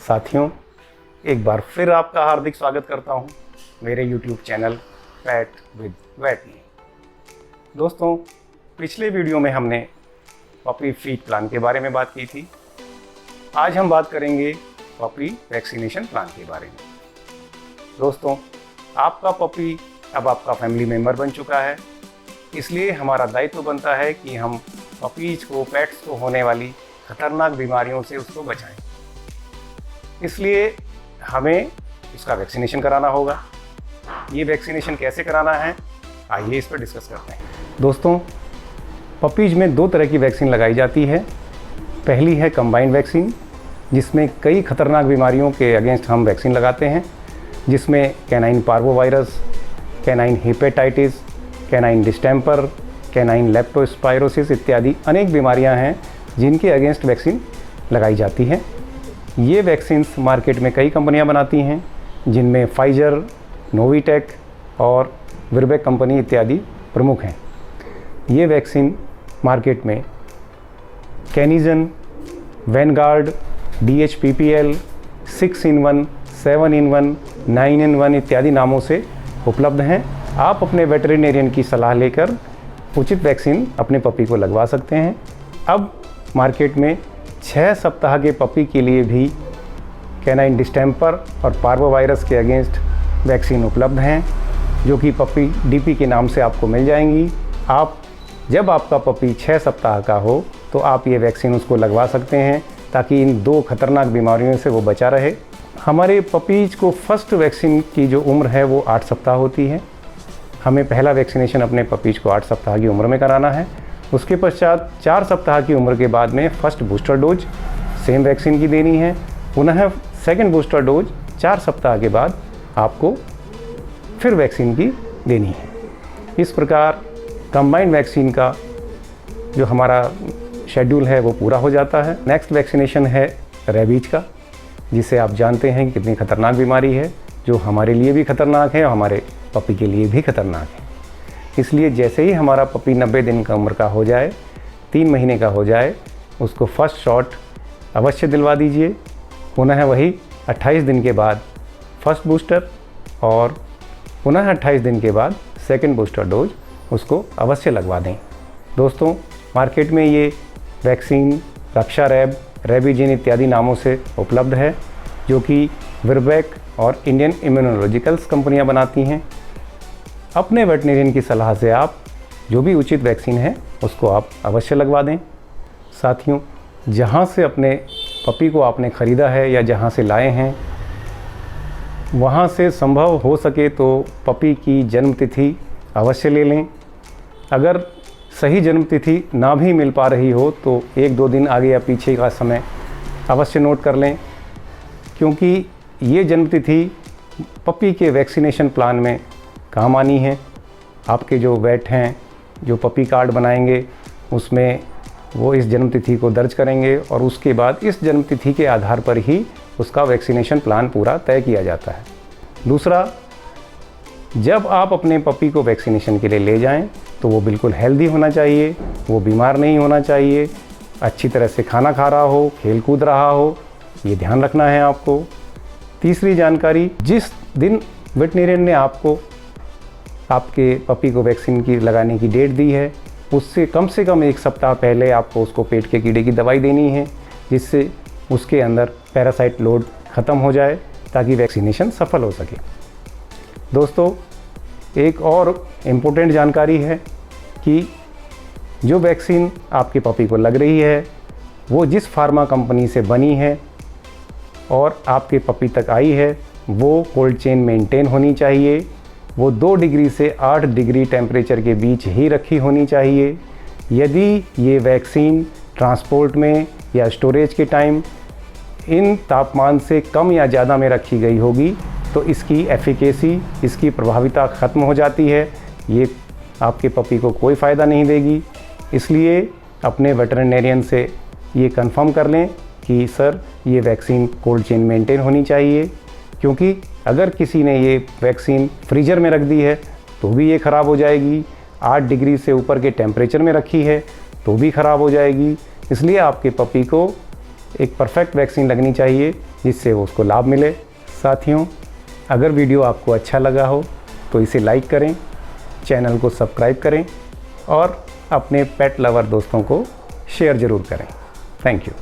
साथियों, एक बार फिर आपका हार्दिक स्वागत करता हूं मेरे YouTube channel pet with weight में। दोस्तों, पिछले वीडियो में हमने पपी फीड प्लान के बारे में बात की थी। आज हम बात करेंगे पपी वैक्सीनेशन प्लान के बारे में। दोस्तों, आपका पपी अब आपका फैमिली मेम्बर बन चुका है, इसलिए हमारा दायित्व बनता है कि हम पपीज को, पेट्स को होने वाली खतरनाक बीमारियों से उसको बचाएं। इसलिए हमें इसका वैक्सीनेशन कराना होगा। ये वैक्सीनेशन कैसे कराना है, आइए इस पर डिस्कस करते हैं। दोस्तों, पपीज में दो तरह की वैक्सीन लगाई जाती है। पहली है कंबाइंड वैक्सीन, जिसमें कई खतरनाक बीमारियों के अगेंस्ट हम वैक्सीन लगाते हैं, जिसमें canine parvovirus, canine hepatitis, canine distemper, canine leptospirosis इत्यादि अनेक बीमारियां हैं जिनके अगेंस्ट वैक्सीन लगाई जाती है। ये वैक्सीन्स मार्केट में कई कंपनियां बनाती हैं, जिनमें फाइजर, नोविटेक और विरबैक कंपनी इत्यादि प्रमुख हैं। ये वैक्सीन मार्केट में कैनिजन, Vanguard, DHPPL, 6-in-1, 7-in-1, 9-in-1 इत्यादि नामों से उपलब्ध हैं। आप अपने वेटरिनेरियन की सलाह लेकर उचित वैक्सीन अपने पपी को लगवा सकते हैं। अब मार्केट में 6 सप्ताह के पपी के लिए भी कैनाइन डिस्टेम्पर और पार्वोवायरस के अगेंस्ट वैक्सीन उपलब्ध हैं, जो कि पपी DP के नाम से आपको मिल जाएंगी। जब आपका पपी 6 सप्ताह का हो तो आप ये वैक्सीन उसको लगवा सकते हैं, ताकि इन दो खतरनाक बीमारियों से वो बचा रहे। हमारे पपीज को फर्स्ट वैक्सीन की जो उम्र है वो 8 सप्ताह होती है। हमें पहला वैक्सीनेशन अपने पपीज को 8 सप्ताह की उम्र में कराना है। उसके पश्चात 4 सप्ताह की उम्र के बाद में first booster dose same vaccine की देनी है। पुनः सेकंड बूस्टर डोज 4 सप्ताह के बाद आपको फिर वैक्सीन की देनी है। इस प्रकार कंबाइंड वैक्सीन का जो हमारा शेड्यूल है वो पूरा हो जाता है। नेक्स्ट वैक्सीनेशन है रेबीज का, जिसे आप जानते हैं कि कितनी खतरनाक बीमारी है, जो हमारे लिए भी खतरनाक है और हमारे पपी के लिए भी खतरनाक है। इसलिए जैसे ही हमारा पपी 90 दिन का उम्र का हो जाए, 3 महीने का हो जाए, उसको फर्स्ट शॉट अवश्य दिलवा दीजिए। पुनः वही 28 दिन के बाद फर्स्ट बूस्टर और पुनः 28 दिन के बाद सेकंड बूस्टर डोज उसको अवश्य लगवा दें। दोस्तों, मार्केट में ये वैक्सीन रक्षा रैब, रेबीजिन इत्यादि नामों से उपलब्ध है, जो कि विरबैक और इंडियन इम्यूनोलॉजिकल्स कंपनियां बनाती हैं। अपने वेटरिनेरियन की सलाह से आप जो भी उचित वैक्सीन है उसको आप अवश्य लगवा दें। साथियों, जहां से अपने पपी को आपने ख़रीदा है या जहां से लाए हैं, वहां से संभव हो सके तो पपी की जन्म तिथि अवश्य ले लें। अगर सही जन्म तिथि ना भी मिल पा रही हो तो 1-2 दिन आगे या पीछे का समय अवश्य नोट कर लें, क्योंकि ये जन्म तिथि पपी के वैक्सीनेशन प्लान में काम आनी है। आपके जो वेट हैं, जो पपी कार्ड बनाएंगे, उसमें वो इस जन्म तिथि को दर्ज करेंगे और उसके बाद इस जन्म तिथि के आधार पर ही उसका वैक्सीनेशन प्लान पूरा तय किया जाता है। दूसरा, जब आप अपने पपी को वैक्सीनेशन के लिए ले जाएं तो वो बिल्कुल हेल्दी होना चाहिए, वो बीमार नहीं होना चाहिए, अच्छी तरह से खाना खा रहा हो, खेल कूद रहा हो, ये ध्यान रखना है आपको। तीसरी जानकारी, जिस दिन वेटरिनेरियन ने आपको आपके पपी को वैक्सीन की लगाने की डेट दी है, उससे कम से कम 1 सप्ताह पहले आपको उसको पेट के कीड़े की दवाई देनी है, जिससे उसके अंदर पैरासाइट लोड ख़त्म हो जाए, ताकि वैक्सीनेशन सफल हो सके। दोस्तों, एक और इम्पोर्टेंट जानकारी है कि जो वैक्सीन आपके पपी को लग रही है वो जिस फार्मा कंपनी से बनी है और आपके पपी तक आई है, वो कोल्ड चेन मेंटेन होनी चाहिए। वो 2 डिग्री से 8 डिग्री टेम्परेचर के बीच ही रखी होनी चाहिए। यदि ये वैक्सीन ट्रांसपोर्ट में या स्टोरेज के टाइम इन तापमान से कम या ज़्यादा में रखी गई होगी तो इसकी एफिकेसी, इसकी प्रभाविता ख़त्म हो जाती है। ये आपके पपी को कोई फ़ायदा नहीं देगी। इसलिए अपने वेटरिनेरियन से ये कंफर्म कर लें कि सर, ये वैक्सीन कोल्ड चेन मेंटेन होनी चाहिए, क्योंकि अगर किसी ने ये वैक्सीन फ्रीज़र में रख दी है तो भी ये ख़राब हो जाएगी, 8 डिग्री से ऊपर के टेम्परेचर में रखी है तो भी ख़राब हो जाएगी। इसलिए आपके पपी को एक परफेक्ट वैक्सीन लगनी चाहिए जिससे उसको लाभ मिले। साथियों, अगर वीडियो आपको अच्छा लगा हो तो इसे लाइक करें, चैनल को सब्सक्राइब करें और अपने पेट लवर दोस्तों को शेयर ज़रूर करें। Thank you.